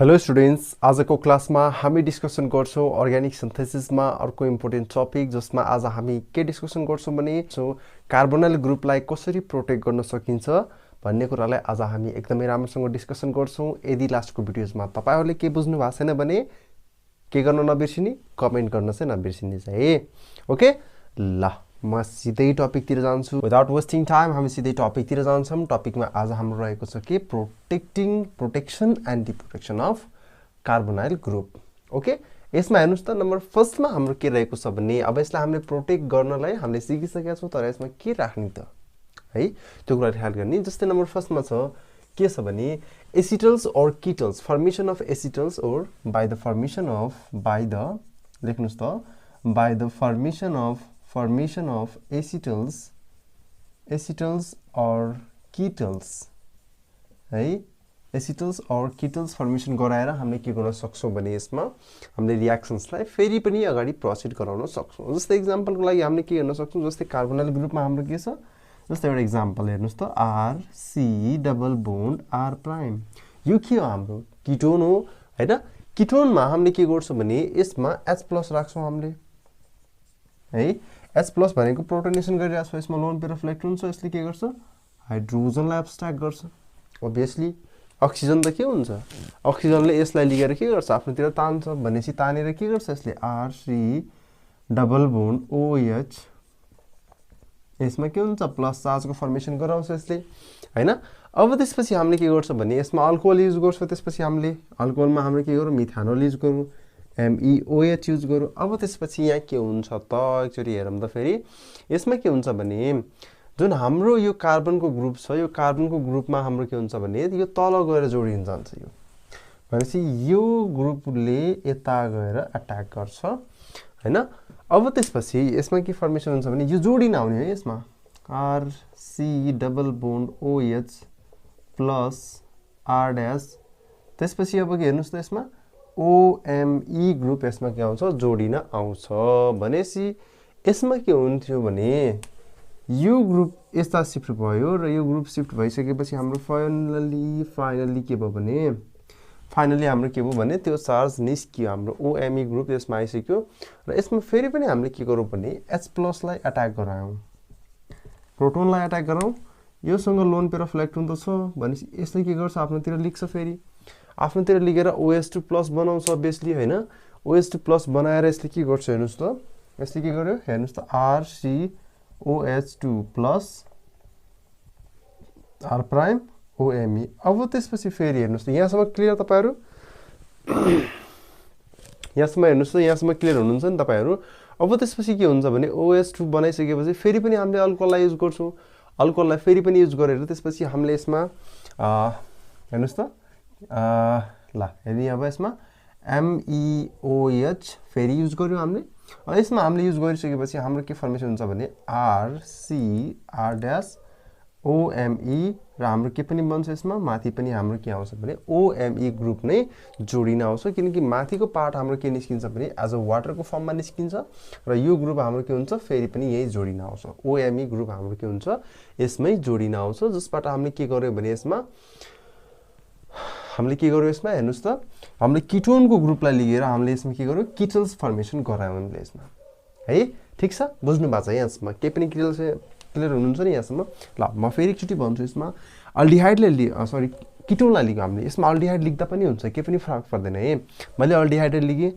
Hello students, आजको क्लासमा हामी डिस्कसन गर्छौं अर्ग्यानिक सिन्थेसिसमा अर्को इम्पोर्टेन्ट टपिक जसमा आज हामी के डिस्कसन गर्छौं भने कार्बोनाइल ग्रुपलाई कसरी प्रोटेक्ट गर्न सकिन्छ भन्ने कुरालाई आज हामी एकदमै राम्रोसँग डिस्कसन गर्छौं। यदि लास्टको भिडियोजमा तपाईहरुले के बुझ्नु भएको छैन भने के गर्न नबिर्सिनी, कमेन्ट गर्न चाहिँ नबिर्सिनी है। ओके, ल म सिधै टपिकतिर जान्छु। विदाउट वेस्टिङ टाइम हामी सिधै टपिकतिर जान्छौं। टपिकमा आज हाम्रो रहेको छ के protection and deprotection of carbonyl group. Okay, यसमा हेर्नुस् त नम्बर फर्स्टमा हाम्रो के रहेको छ भने अब यसलाई हामीले प्रोटेक्ट गर्नलाई हामीले सिकिसकेका छौं, तर यसमा के राख्ने त है त्यो कुरा ख्याल गर्ने। जस्तै नम्बर फर्स्टमा छ के छ भने एसिटल्स और कीटल्स, formation of acetals or by the formation of acetals or ketals है। एसिटल्स और कीटल्स फर्मेसन गराएर हामीले के गर्न सक्छौं भने यसमा हामीले रियाक्सन्सलाई फेरि पनि अगाडि प्रोसिड गराउन सक्छौं। जस्तै एक्जाम्पलको लागि हामीले के गर्न सक्छौं, जस्तै कार्बोनाइल ग्रुपमा हाम्रो के छ, जस्तै एउटा एक्जाम्पल हेर्नुस् त RC डबल बोन्ड R'। यो के हो, हाम्रो कीटोन हो हैन। कीटोनमा हामीले के गर्छौं भने यसमा H+ राख्छौं हामीले है। H+ भनेको प्रोटोनेसन गरिरहेको छ, यसमा लोन पेयर अफ इलेक्ट्रोन छ, यसले के गर्छ हाइड्रोजनलाई एब्स्ट्र्याक्ट गर्छ। ओभियसली अक्सिजन त के हुन्छ, अक्सिजनले यसलाई लिएर के गर्छ आफ्नोतिर तान्छ, भनेपछि तानेर के गर्छ यसले RC डबल बोन्ड OH, यसमा के हुन्छ प्लस चार्जको फर्मेसन गराउँछ यसले हैन। अब त्यसपछि हामीले के गर्छ भने यसमा अल्कोहल युज गर्छ, त्यसपछि हामीले अल्कोहलमा हामीले के गरौँ मिथानोल युज गरौँ, MEOH युज गरौँ। अब त्यसपछि यहाँ के हुन्छ त एकचोटी हेरौँ त फेरि यसमा के हुन्छ भने जुन हाम्रो यो कार्बनको ग्रुप छ, यो कार्बनको ग्रुपमा हाम्रो के हुन्छ भने यो तल गएर जोडिन जान्छ। यो भनेपछि यो ग्रुपले यता गएर अट्याक गर्छ हैन। अब त्यसपछि यसमा के फर्मेसन हुन्छ भने यो जोडिन आउने है, यसमा RC double bond OH plus R'। त्यसपछि अब के हेर्नुस् त यसमा OMe ग्रुप यसमा के आउँछ जोडिन आउँछ। भनेपछि यसमा के हुन्थ्यो भने यो ग्रुप यस्ता शिफ्ट भयो र यो ग्रुप शिफ्ट भइसकेपछि हाम्रो फाइनली के भयो भने फाइनली हाम्रो के भयो भने त्यो चार्ज निस्कियो, हाम्रो OMe ग्रुप यसमा आइसक्यो र यसमा फेरि पनि हामीले के गरौँ भने H+ लाई अट्याक गरायौं, प्रोटोनलाई अट्याक गराउँ। योसँग लोन पेयर अफ इलेक्ट्रोन त छ भनेपछि यसले के गर्छ आफ्नोतिर लिक्छ, फेरि आफ्नोतिर लिएर OH2+ बनाउँछ बेसली हैन। OH2+ बनाएर यसले के गर्छ हेर्नुस् त, यसले के गर्यो हेर्नुस् त RCOH2+ R'-OMe। अब त्यसपछि फेरि हेर्नुस् त यहाँसम्म क्लियर तपाईहरु, यहाँसम्म हेर्नुस् त यहाँसम्म क्लियर हुनुहुन्छ नि तपाईहरु। अब त्यसपछि के हुन्छ भने OH2 बनाइसकेपछि फेरि पनि हामीले अल्कोहललाई युज गर्छौं, अल्कोहललाई फेरि पनि युज गरेर त्यसपछि हामीले यसमा हेर्नुस् त ल हेरि अब यसमा MEOH फेरि युज गर्यौं हामीले। यसमा हामीले युज गरिसकेपछि हाम्रो के फर्मेसन हुन्छ भने RCR'-OMe र हाम्रो के पनि बन्छ यसमा माथि पनि हाम्रो के आउँछ भने OMe ग्रुप नै जोडिन आउँछ, किनकि माथिको पार्ट हाम्रो के निस्किन्छ भने एज अ वाटरको फर्ममा निस्किन्छ र यो ग्रुप हाम्रो के हुन्छ फेरि पनि यही जोडिन आउँछ। OMe ग्रुप हाम्रो के हुन्छ यसमै जोडिन आउँछ, जसबाट हामीले के गर्यो भने यसमा हेर्नुस् त हामीले कीटोनको ग्रुपलाई लिएर हामीले यसमा के गर्यो कीटल्स फर्मेसन गरायौं हामीले यसमा है। ठीक छ, बुझ्नु भएको छ यहाँसम्म, के पनि क्लियर हुनुहुन्छ नि यहाँसम्म। ल म फेरि एकचोटी भन्छु, यसमा कीटोनलाई लिग्यो हामीले, यसमा अल्डिहाइड लेख्दा पनि हुन्छ, के पनि फरक पर्दैन है। मैले अल्डिहाइड लिगे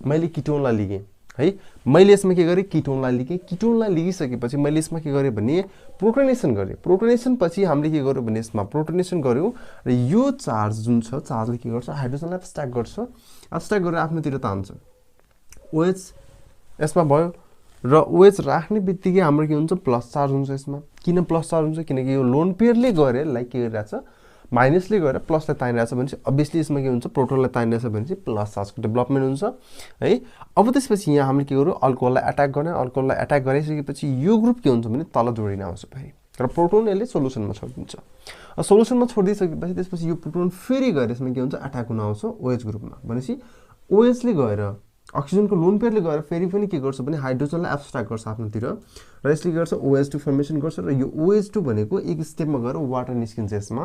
मैले कीटोनलाई लिगे है। मैले यसमा के गरे कीटोनलाई लिगे, कीटोनलाई लिगिसकेपछि मैले यसमा के गरे भने प्रोटोनेसन गरे। प्रोटोनेसन पछि हामीले के गर्यो भने यसमा प्रोटोनेसन गर्यौं र यो चार्ज जुन छ चार्जले के गर्छ हाइड्रोजनलाई एब्स्ट्र्याक्ट गर्छ, एब्स्ट्र्याक्ट गरेर आफ्नोतिर तान्छ। OH यसमा भयो र OH राख्ने बित्तिकै हाम्रो के हुन्छ प्लस चार्ज हुन्छ यसमा। किन प्लस चार्ज हुन्छ, किनकि यो लोन पेयरले गरे लाइक के गरिरहेछ माइनसले गएर प्लसलाई तानिरहेछ भनेपछि अभियसली यसमा के हुन्छ प्रोटोनलाई तानिरहेछ भनेपछि प्लस चार्जको डेभलपमेन्ट हुन्छ है। अब त्यसपछि यहाँ हामीले के गर्यो अल्कोहललाई अट्याक गर्ने, अल्कोहललाई अट्याक गरिसकेपछि यो ग्रुप के हुन्छ भने तल जोडिन आउँछ फेरि र प्रोटोन यसले सोलुसनमा छोडिदिन्छ। सोलुसनमा छोडिदिसकेपछि त्यसपछि यो प्रोटोन फेरि गएर यसमा के हुन्छ अट्याक हुन आउँछ OH ग्रुपमा। भनेपछि OH ले गएर अक्सिजनको लोन पेयरले गएर फेरि पनि के गर्छ भने हाइड्रोजनलाई एब्स्ट्र्याक्ट गर्छ आफ्नोतिर र यसले के गर्छ OH2 फर्मेसन गर्छ र यो OH2 भनेको एक स्टेपमा गएर वाटर निस्किन्छ यसमा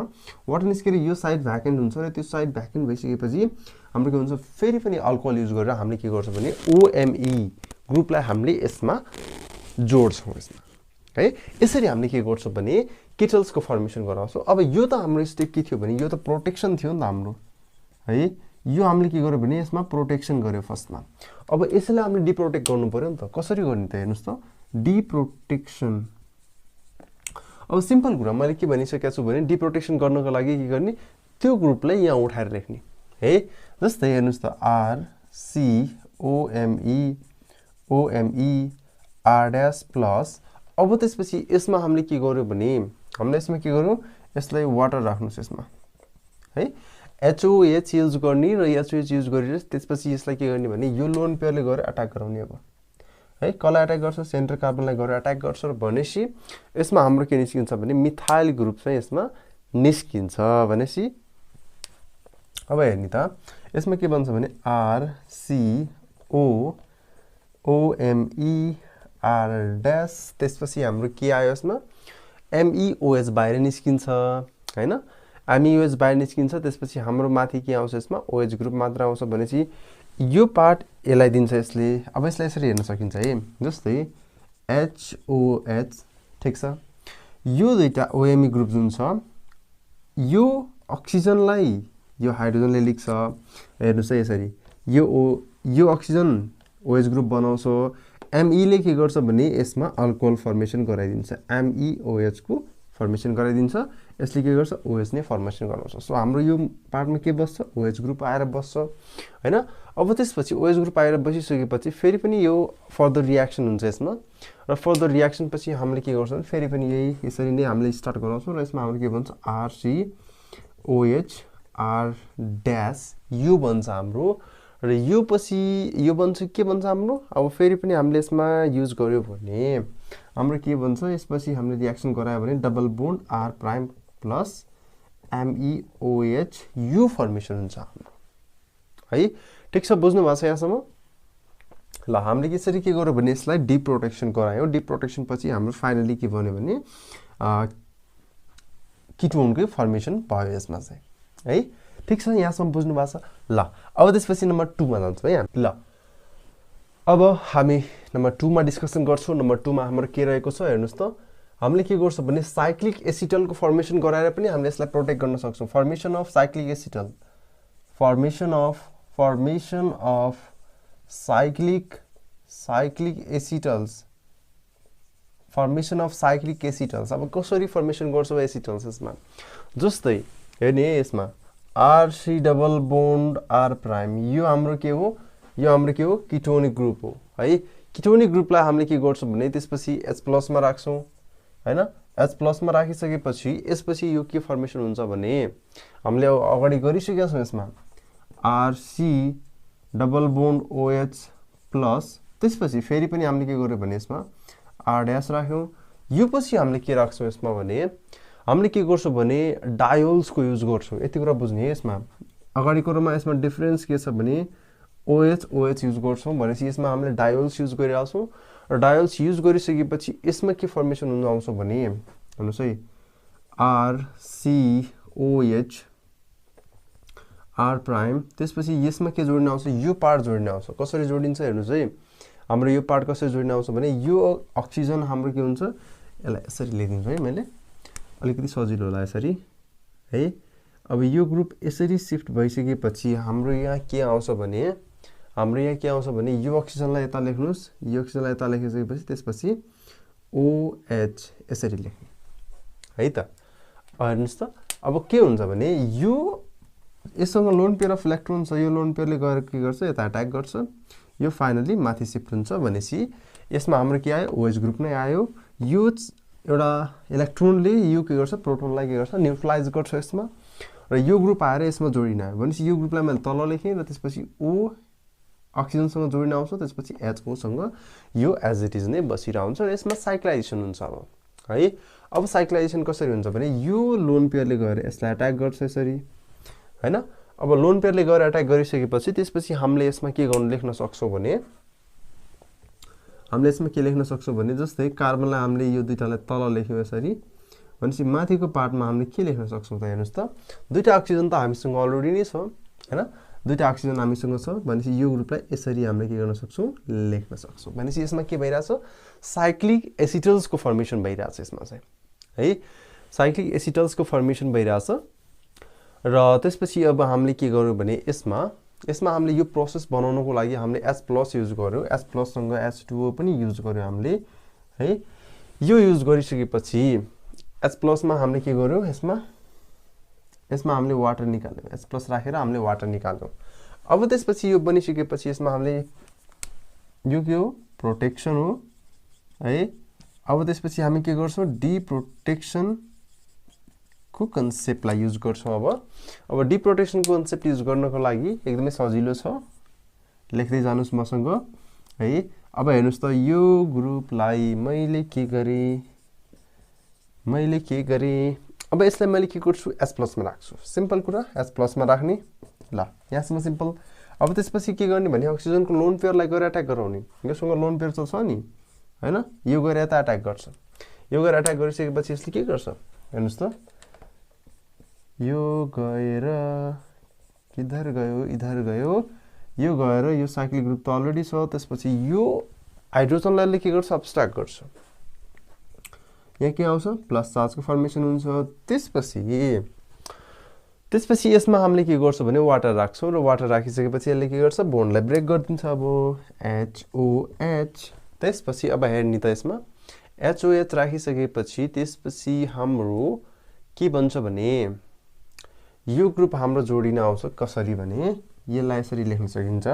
वाटर निस्केर यो साइड भ्याकेन्ट हुन्छ र त्यो साइड भ्याकेन्ट भइसकेपछि हाम्रो के हुन्छ फेरि पनि अल्कोहल युज गरेर हामीले के गर्छ भने OMe ग्रुपलाई हामीले यसमा जोड्छौँ यसमा है यसरी हामीले के गर्छौँ भने केटल्सको फर्मेसन गराउँछौँ अब यो त हाम्रो स्टेप के थियो भने यो त प्रोटेक्सन थियो नि त हाम्रो है यो हामीले के गर्यो भने यसमा प्रोटेक्सन गर्यो फर्स्टमा अब यसैलाई हामीले डिप्रोटेक्ट गर्नु पर्यो नि त कसरी गर्ने त हेर्नुस् त डिप्रोटेक्सन अब सिम्पल कुरा मैले के भनिसकेको छु भने डिप्रोटेक्सन गर्नको लागि के गर्ने त्यो ग्रुपलाई यहाँ उठाएर लेख्ने है जस्तै हेर्नुस् त RCOMe R' प्लस अब त्यसपछि यसमा हामीले के गर्यो भने हामीले यसमा के गर्यौं यसलाई वाटर राख्नुस् यसमा है HOH युज गर्ने र HOH युज गरेर त्यसपछि यसलाई के गर्ने भने यो लोन पेयरले गएर अट्याक गराउने अब है कसलाई अट्याक गर्छ सेन्टर कार्बनलाई गएर अट्याक गर्छ र भनेपछि यसमा हाम्रो के निस्किन्छ भने मिथाइल ग्रुप चाहिँ यसमा निस्किन्छ भनेपछि अब हेर्नु त यसमा के बन्छ भने RCOOMe R' त्यसपछि हाम्रो के आयो यसमा MEOH बाहिर निस्किन्छ हैन MEOH बाहिर निस्किन्छ त्यसपछि हाम्रो माथि के आउँछ यसमा OH ग्रुप मात्र आउँछ भनेपछि यो पार्ट यसलाई दिन्छ यसले अब यसलाई यसरी हेर्न सकिन्छ है जस्तै HOH ठीक छ यो दुईटा OMe ग्रुप जुन छ यो अक्सिजनलाई यो हाइड्रोजनले लिन्छ हेर्नुस् है यसरी यो अक्सिजन OH ग्रुप बनाउँछ Me ले के गर्छ भने यसमा अल्कोहल फर्मेसन गराइदिन्छ MEOH को फर्मेसन गराइदिन्छ यसले के गर्छ OH ने फर्मेसन गराउँछ सो हाम्रो यो पार्टमा के बस्छ OH ग्रुप आएर बस्छ हैन अब त्यसपछि OH ग्रुप आएर बसिसकेपछि फेरि पनि यो फर्दर रियाक्सन हुन्छ यसमा र फर्दर रियाक्सन पछि हामीले के गर्छौं फेरि पनि यही यसरी नै हामीले स्टार्ट गराउँछौं र यसमा हाम्रो के भन्छ RCOH R' यो बन्छ हाम्रो र यो पछि यो बन्छ के बन्छ हाम्रो अब फेरि पनि हामीले यसमा युज गर्यो भने हाम्रो के बन्छ यसपछि हामीले रियाक्सन गरायो भने double bond R' plus MEOH यो फर्मेसन हुन्छ हाम्रो है ठीक छ बुझ्नु भएको छ यहाँसम्म ल हामीले यसरी के गर्यो भने यसलाई डिप्रोटेक्सन गरायौं डिप्रोटेक्सन पछि हाम्रो फाइनली के बन्यो भने किटोनको फर्मेसन भयो यसमा चाहिँ है ठीक छ यहाँसम्म बुझ्नु भएको छ ल अब त्यसपछि नम्बर 2 मा जान्छौँ है ल अब हामी नम्बर 2 मा डिस्कसन गर्छौं नम्बर 2 मा हाम्रो के रहेको छ हेर्नुस् त हामीले के गर्छौं भने साइक्लिक एसिटलको फर्मेसन गराएर पनि हामीले यसलाई प्रोटेक्ट गर्न सक्छौं formation of cyclic acetal formation of cyclic acetals अब कसरी फर्मेसन गर्छौं एसिटल्स यसमा जस्तै हेर्ने यसमा RC डबल बोन्ड R' यो हाम्रो के हो किटोनिक ग्रुप हो है किटोनिक ग्रुपलाई हामीले के गर्छौं भने त्यसपछि H+ मा राख्छौं हैन H+ मा राखिसकेपछि यसपछि यो के फर्मेसन हुन्छ भने हामीले अगाडि गरिसकेका छौं यसमा RC double bond OH plus त्यसपछि फेरि पनि हामीले के गर्यो भने यसमा R' राख्यौं यो पछि हामीले के राख्छौं यसमा भने हामीले के गर्छौं भने डायोल्स को युज गर्छौं यति कुरा बुझ्ने है यसमा अगाडिको रोमा यसमा डिफरेन्स के छ भने OH युज गर्छौं भनेपछि यसमा हामीले डायोल्स युज गरिरहेछौं र डायोल्स युज गरिसकेपछि यसमा के फर्मेसन हुन आउँछ भने हेर्नुस् है RCOH R' त्यसपछि यसमा के जोड्न आउँछ यो पार्ट जोड्न आउँछ कसरी जोडिन्छ हेर्नुस् है हाम्रो यो पार्ट कसरी जोड्न आउँछ भने यो अक्सिजन हाम्रो के हुन्छ यसलाई यसरी लेखिदिन्छु है मैले अलिकति सजिलो होला यसरी है अब यो ग्रुप यसरी शिफ्ट भइसकेपछि हाम्रो यहाँ के आउँछ भने यो अक्सिजनलाई यता लेख्नुस् यो अक्सिजनलाई यता लेखिसकेपछि त्यसपछि OH यसरी लेख्ने है त हेर्नुस् त अब के हुन्छ भने यो यससँग लोन पेयर अफ इलेक्ट्रोन छ यो लोन पेयरले गएर के गर्छ यता अट्याक गर्छ यो फाइनली माथि शिफ्ट हुन्छ भनेपछि यसमा हाम्रो के आयो OH ग्रुप नै आयो यो एउटा इलेक्ट्रोनले यो के गर्छ प्रोटोनलाई के गर्छ न्यूट्रलाइज गर्छ यसमा र यो ग्रुप आएर यसमा जोडिन आयो भनेपछि यो ग्रुपलाई मैले तल लेखेँ र त्यसपछि O अक्सिजनसँग जोडिन आउँछ त्यसपछि HO सँग यो एज इट इज नै बसिरहन्छ र यसमा साइक्लाइजेसन हुन्छ अब है अब साइक्लाइजेसन कसरी हुन्छ भने यो लोन पेयरले गएर यसलाई अट्याक गर्छ यसरी हैन अब लोन पेयरले गएर अट्याक गरिसकेपछि त्यसपछि हामीले यसमा के गर्नु लेख्न सक्छौँ भने हामीले यसमा के लेख्न सक्छौँ भने जस्तै कार्बनलाई हामीले यो दुईटालाई तल लेख्यौँ यसरी भनेपछि माथिको पार्टमा हामीले के लेख्न सक्छौँ त हेर्नुस् त दुईटा ऑक्सिजन त हामीसँग अलरेडी नै छ हैन दुईटा ऑक्सिजन हामीसँग छ भनेपछि यो ग्रुपलाई यसरी हामीले के गर्न सक्छौँ लेख्न सक्छौँ भनेपछि यसमा के भइराछ साइक्लिक एसिटल्सको फर्मेसन भइराछ यसमा चाहिँ है साइक्लिक एसिटल्सको फर्मेसन भइराछ र त्यसपछि अब हामीले के गर्यौं भने यसमा हामीले यो प्रोसेस बनाउनको लागि हामीले H+ युज गर्यौं H+ सँग H2O पनि युज गर्यौं हामीले है यो युज गरिसकेपछि H+ मा हामीले के गर्यौं यसमा हामीले वाटर निकाल्यौं H+ राखेर हामीले वाटर निकाल्यौं अब त्यसपछि यो बनिसकेपछि यसमा हामीले यो के हो प्रोटेक्सन हो है अब त्यसपछि हामी के गर्छौं डी प्रोटेक्सन को कन्सेप्टलाई युज गर्छौं अब डी प्रोटेक्सन को कन्सेप्ट युज गर्नको लागि एकदमै सजिलो छ लेख्दै जानुस् मसँग है अब हेर्नुस् त यो ग्रुपलाई मैले के गरे अब यसलाई मैले के गर्छु H+ मा राख्छु सिम्पल कुरा H+ मा राख्ने ल यहाँसम्म सिम्पल अब त्यसपछि के गर्ने भने अक्सिजनको लोन पेयरलाई गएर अट्याक गराउने योसँग लोन पेयर छ नि हैन यो गएर यता अट्याक गर्छ यो गएर अट्याक गरिसकेपछि यसले के गर्छ हेर्नुस् त यो गएर किधर गयो इधर गयो यो गएर यो साइक्लिक ग्रुप त अलरेडी छ त्यसपछि यो हाइड्रोजनलाई के गर्छ अब्स्ट्र्याक्ट गर्छ यहाँ के आउँछ प्लस चार्जको फर्मेसन हुन्छ त्यसपछि यसमा हामीले के गर्छौं भने वाटर राख्छौं र वाटर राखिसकेपछि यसले के गर्छ बोन्डलाई ब्रेक गरिदिन्छ अब HOH त्यसपछि अब हेर्नी त यसमा HOH राखिसकेपछि त्यसपछि हाम्रो के बन्छ भने यो ग्रुप हाम्रो जोडिन आउँछ कसरी भने यसलाई यसरी लेख्न सकिन्छ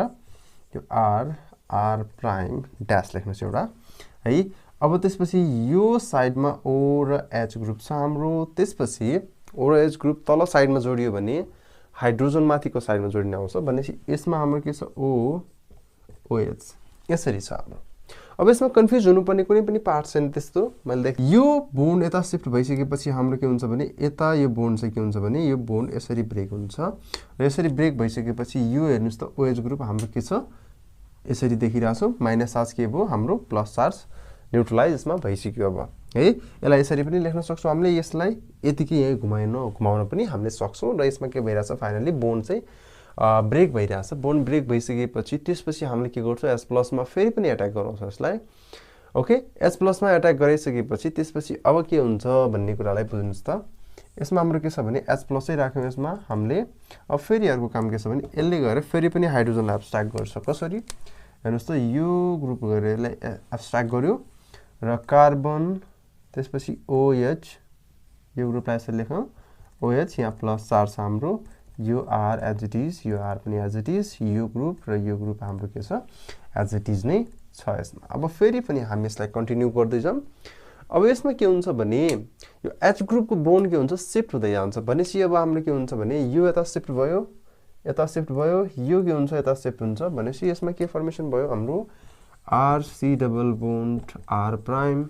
यो R प्राइम ड्याश लेख्नुस् एउटा है अब त्यसपछि यो साइडमा O र H ग्रुप छ हाम्रो त्यसपछि O र H ग्रुप तल साइडमा जोडियो भने हाइड्रोजन माथिको साइडमा जोडिन आउँछ भनेपछि यसमा हाम्रो के छ OH यसरी छ हाम्रो अब यसमा कन्फ्युज हुनुपर्ने कुनै पनि पार्ट छैन त्यस्तो मैले देखे यो बोन्ड यता शिफ्ट भइसकेपछि हाम्रो के हुन्छ भने यता यो बोन्ड चाहिँ के हुन्छ भने यो बोन्ड यसरी ब्रेक हुन्छ र यसरी ब्रेक भइसकेपछि यो हेर्नुस् त OH ग्रुप हाम्रो के छ यसरी देखिराछौ माइनस चार्ज के भयो हाम्रो प्लस चार्ज न्यूट्रलाइज यसमा भइसक्यो अब है यसलाई यसरी पनि लेख्न सक्छौं हामीले यसलाई यतिकै यही घुमाउन पनि हामीले सक्छौं र यसमा के भइराछ फाइनली बोन्ड चाहिँ ब्रेक भइराछ बोन्ड ब्रेक भइसकेपछि त्यसपछि हामीले के गर्छौं H+ मा फेरि पनि अट्याक गराउँछौं यसलाई ओके H+ मा अट्याक गरिसकेपछि त्यसपछि अब के हुन्छ भन्ने कुरालाई बुझ्नुस् त यसमा हाम्रो के छ भने H+ चाहिँ राख्यौं यसमा हामीले अब फेरि अर्को काम के छ भने यसले गएर फेरि पनि हाइड्रोजनलाई अब्स्ट्र्याक्ट गर्छ कसरी हेर्नुस् त यो ग्रुप गएर यसलाई अब्स्ट्र्याक्ट गर्यो र कार्बन त्यसपछि OH यो ग्रुपलाई यसरी लेखौं OH यहाँ प्लस चार्ज हाम्रो यो R as it is यो R पनि as it is यो ग्रुप र यो ग्रुप हाम्रो के छ as it is नै छ यसमा अब फेरि पनि हामी यसलाई कन्टिन्यू गर्दै जाम अब यसमा के हुन्छ भने यो H ग्रुपको बोन्ड के हुन्छ शिफ्ट हुँदै जान्छ भनेपछि अब हाम्रो के हुन्छ भने यो यता शिफ्ट भयो यो के हुन्छ यता शिफ्ट हुन्छ भनेपछि यसमा के फर्मेसन भयो हाम्रो RC double bond R prime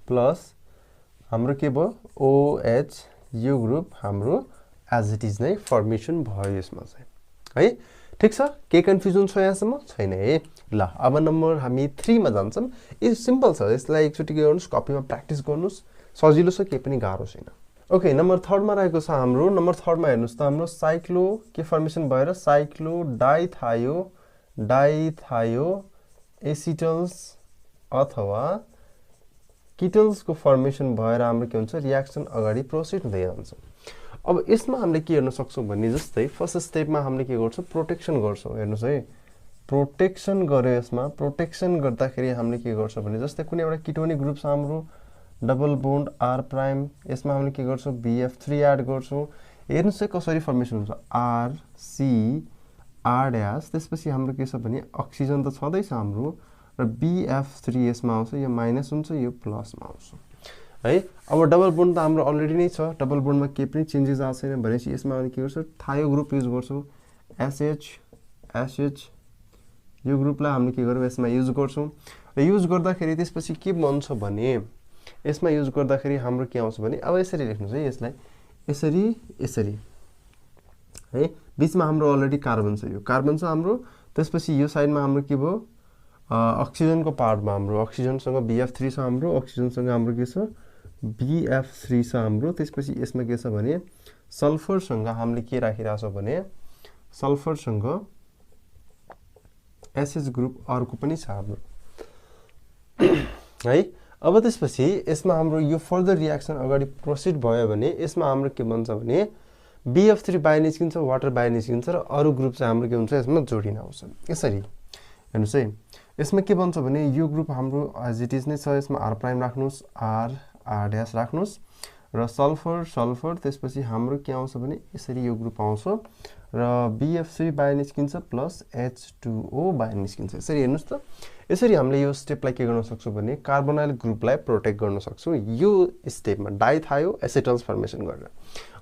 plus हाम्रो के भयो OH यो ग्रुप हाम्रो as it is नै फर्मेसन भयो यसमा चाहिँ है ठीक छ के कन्फ्युजन छ यहाँसम्म छैन है ल अब नम्बर हामी 3 मा जान्छौं यो सिम्पल छ यसलाई एकचोटी के गर्नुस् कपीमा प्र्याक्टिस गर्नुस् सजिलो छ के पनि गाह्रो छैन ओके नम्बर 3 मा रहेको छ हाम्रो नम्बर 3 मा हेर्नुस् त हाम्रो साइक्लो के फर्मेसन भएर साइक्लो डाइथायो एसिटल्स अथवा किटल्स को फर्मेसन भएर हाम्रो के हुन्छ रियाक्सन अगाडि प्रोसिड हुँदै जान्छ अब यसमा हामीले के हेर्न सक्छौं भन्ने जस्तै फर्स्ट स्टेपमा हामीले के गर्छौं प्रोटेक्सन गर्छौं हेर्नुस् है प्रोटेक्सन गरे यसमा प्रोटेक्सन गर्दाखेरि हामीले के गर्छौं भने जस्तै कुनै एउटा किटोनिक ग्रुप छ हाम्रो डबल बोन्ड R प्राइम यसमा हामीले के गर्छौं BF3 एड गर्छौं हेर्नुस् है कसरी फर्मेसन हुन्छ R C R डैश त्यसपछि हाम्रो के छ भने अक्सिजन त छदै छ हाम्रो र BF3 यसमा आउँछ यो माइनस हुन्छ यो प्लस मा आउँछ है अब डबल बोन्ड त हाम्रो अलरेडी नै छ डबल बोन्डमा के पनि चेन्जेस आएको छैन भनेपछि यसमा अनि के गर्छौं थायो ग्रुप युज गर्छौं SH यो ग्रुपलाई हामीले के गर्छौं यसमा युज गर्छौं र युज गर्दाखेरि त्यसपछि के बन्छ भने यसमा युज गर्दाखेरि हाम्रो के आउँछ भने अब यसरी लेख्नुस् है यसलाई यसरी है बीचमा हाम्रो अलरेडी कार्बन छ यो कार्बन छ हाम्रो त्यसपछि यो साइडमा हाम्रो के भयो अक्सिजनको पार्टमा हाम्रो अक्सिजनसँग BF3 छ हाम्रो अक्सिजनसँग हाम्रो के छ BF3 छ हाम्रो त्यसपछि यसमा के छ भने सल्फरसँग हामीले के राखिरा छौं भने सल्फरसँग SH ग्रुप अर्को पनि छ हाम्रो है अब त्यसपछि यसमा हाम्रो यो फर्दर रियाक्सन अगाडि प्रोसिड भयो भने यसमा हाम्रो के बन्छ भने BF3 बाहिर निस्किन्छ वाटर बाहिर निस्किन्छ र अरु ग्रुप चाहिँ हाम्रो के हुन्छ यसमा जोडिन आउँछ यसरी हेर्नुस् है यसमा के बन्छ भने यो ग्रुप हाम्रो एज इट इज नै छ यसमा R प्राइम राख्नुस् R डैश राख्नुस् र सल्फर सल्फर त्यसपछि हाम्रो के आउँछ भने यसरी यो ग्रुप आउँछ र BF3 बाहिर निस्किन्छ प्लस H2O बाहिर निस्किन्छ यसरी हेर्नुस् त यसरी हामीले यो स्टेपलाई के गर्न सक्छौं भने कार्बोनाइल ग्रुपलाई प्रोटेक्ट गर्न सक्छौं यो स्टेपमा डाइथायो एसिटल्स फर्मेसन गरेर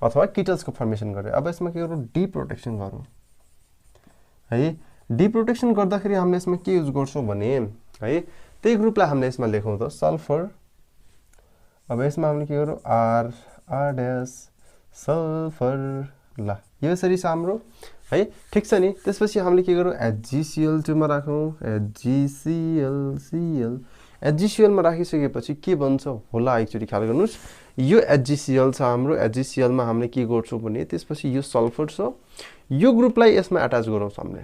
अथवा कीटल्सको फर्मेसन गरेर अब यसमा के गरौँ डी प्रोटेक्सन गरौँ है डी प्रोटेक्सन गर्दाखेरि हामीले यसमा के युज गर्छौं भने है त्यही ग्रुपलाई हामीले यसमा लेखौं त सल्फर अब यसमा हामीले के गरौँ R डैश सल्फर ल यो यसरी छ हाम्रो है ठीक छ नि त्यसपछि हामीले के गरौँ HgCl2 मा राखौं HgCl HgCl मा राखिसकेपछि के बन्छ होला एकचोटी ख्याल गर्नुस् यो HgCl छ हाम्रो HgCl मा हामीले के गर्छौं भने त्यसपछि यो सल्फर छ यो ग्रुपलाई यसमा अट्याच गरौँ हामीले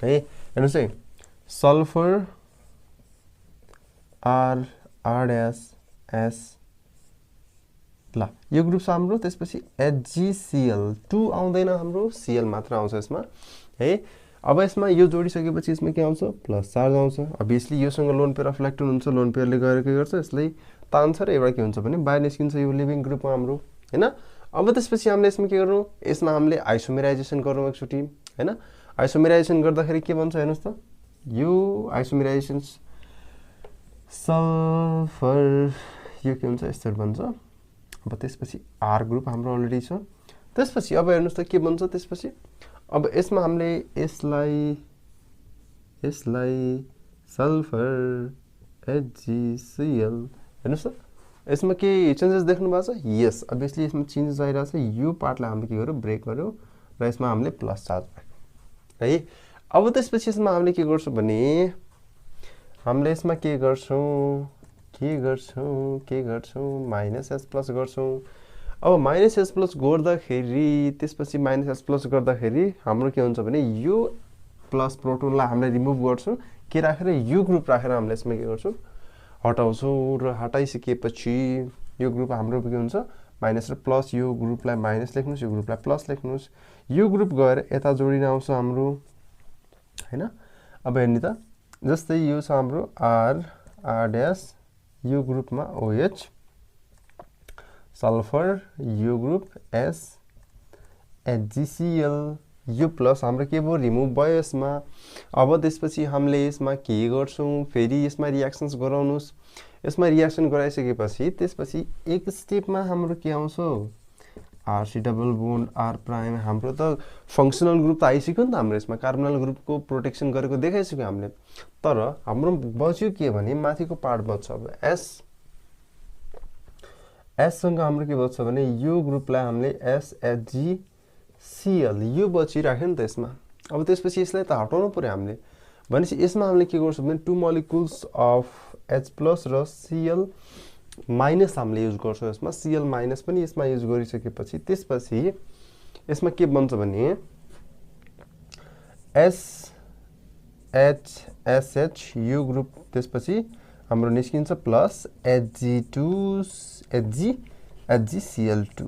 है हेर्नुस् है सल्फर R डैश S ल यो ग्रुप छ हाम्रो त्यसपछि HgCl2 आउँदैन हाम्रो Cl मात्र आउँछ यसमा है अब यसमा यो जोडिसकेपछि यसमा के आउँछ प्लस चार्ज आउँछ obviously योसँग लोन पेयर अफ इलेक्ट्रोन हुन्छ लोन पेयरले गएर के गर्छ यसलाई तान्छ र एउटा के हुन्छ भने बाहिर निस्किन्छ यो लिभिङ ग्रुपमा हाम्रो हैन अब त्यसपछि हामीले यसमा के गरौँ यसमा हामीले आइसोमेराइजेसन गरौँ एकचोटी हैन आइसोमेराइजेसन गर्दाखेरि के बन्छ हेर्नुस् त यो आइसोमेराइजेसन सल्फर यो के हुन्छ यसरी बन्छ अब त्यसपछि R ग्रुप हाम्रो अलरेडी छ त्यसपछि अब हेर्नुस् त के बन्छ त्यसपछि अब यसमा हामीले यसलाई सल्फर HgCl हेर्नुस् त यसमा के चेन्जेस देख्नु भएको छ यस obviously यसमा चेन्जेस आइरा छ यो पार्टलाई हामीले के गर्यो ब्रेक गर्यो र यसमा हामीले प्लस चार्ज राख्यौं है अब त्यसपछि यसमा हामीले के गर्छौं भने हामीले यसमा के गर्छौं -S प्लस गर्छौं अब -S प्लस गर्दाखेरि त्यसपछि -S प्लस गर्दाखेरि हाम्रो के हुन्छ भने यो प्लस प्रोटोनलाई हामीले रिमुभ गर्छौं के राखेर यो ग्रुप राखेर हामीले यसमा के गर्छौं हटाउँछौं र हटाइसकेपछि यो ग्रुप हाम्रो के हुन्छ माइनस र प्लस यो ग्रुपलाई माइनस लेख्नुस् यो ग्रुपलाई प्लस लेख्नुस् यो ग्रुप गएर यता जोडिन आउँछ हाम्रो हैन अब हेर्नु त जस्तै यो छ हाम्रो R डैश यो ग्रुपमा OH सल्फर यो ग्रुप S HgCl यो प्लस हाम्रो के भयो रिमुभ भयो यसमा अब त्यसपछि हामीले यसमा के गर्छौं फेरि यसमा रियाक्सन्स गराउनुस् यसमा रियाक्सन गराइसकेपछि त्यसपछि एक स्टेपमा हाम्रो के आउँछ RC double bond R prime हाम्रो त फंक्शनल ग्रुप त आइसक्यो नि त हाम्रो यसमा कार्बोनाइल ग्रुपको प्रोटेक्सन गरेको देखाइसक्यो हामीले तर हाम्रो बच्यो के भने माथिको पार्ट बच्छ अब S सँग हाम्रो के बच्छ भने यो ग्रुपलाई हामीले SHgCl यो बचिराख्यो नि त यसमा अब त्यसपछि यसलाई त हटाउनु पर्यो हामीले भनेपछि यसमा हामीले के गर्छौं भने two molecules of H plus र Cl माइनस हामीले युज गर्छौं यसमा Cl माइनस पनि यसमा युज गरिसकेपछि त्यसपछि यसमा के बन्छ भने SH यो ग्रुप त्यसपछि हाम्रो निस्किन्छ प्लस HgCl2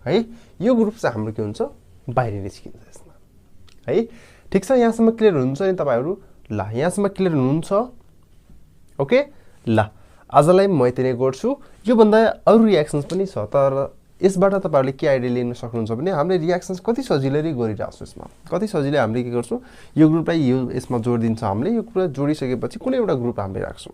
है यो ग्रुप चाहिँ हाम्रो के हुन्छ बाहिर निस्किन्छ यसमा है ठीक छ यहाँसम्म क्लियर हुन्छ नि तपाईहरु ल यहाँसम्म क्लियर हुनुहुन्छ ओके ल आजलाई म यति नै गर्छु यो भन्दा अरु रियाक्सन्स पनि छ तर यसबाट तपाईहरुले के आइडिया लिन सक्नुहुन्छ भने हामीले रियाक्सन्स कति सजिलै गरिराछौं यसमा कति सजिलै हामीले के गर्छौं यो ग्रुपलाई यो यसमा जोडिदिन्छ हामीले यो कुरा जोडिसकेपछि कुनै एउटा ग्रुप हामीले राख्छौं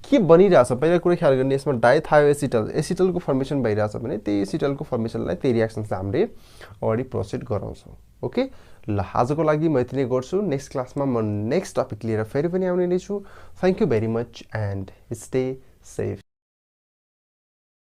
के बनिरहेछ पहिला कुरा ख्याल गर्ने यसमा डाइथायोएसिटल एसिटलको फर्मेसन भइरहेछ भने त्यही एसिटलको फर्मेसनलाई त्यही रियाक्सन्सले हामीले अगाडि प्रोसिड गराउँछौं ओके ल आजको लागि म यति नै गर्छु नेक्स्ट क्लासमा म नेक्स्ट टपिक लिएर फेरि पनि आउने नै छु thank you very much and stay safe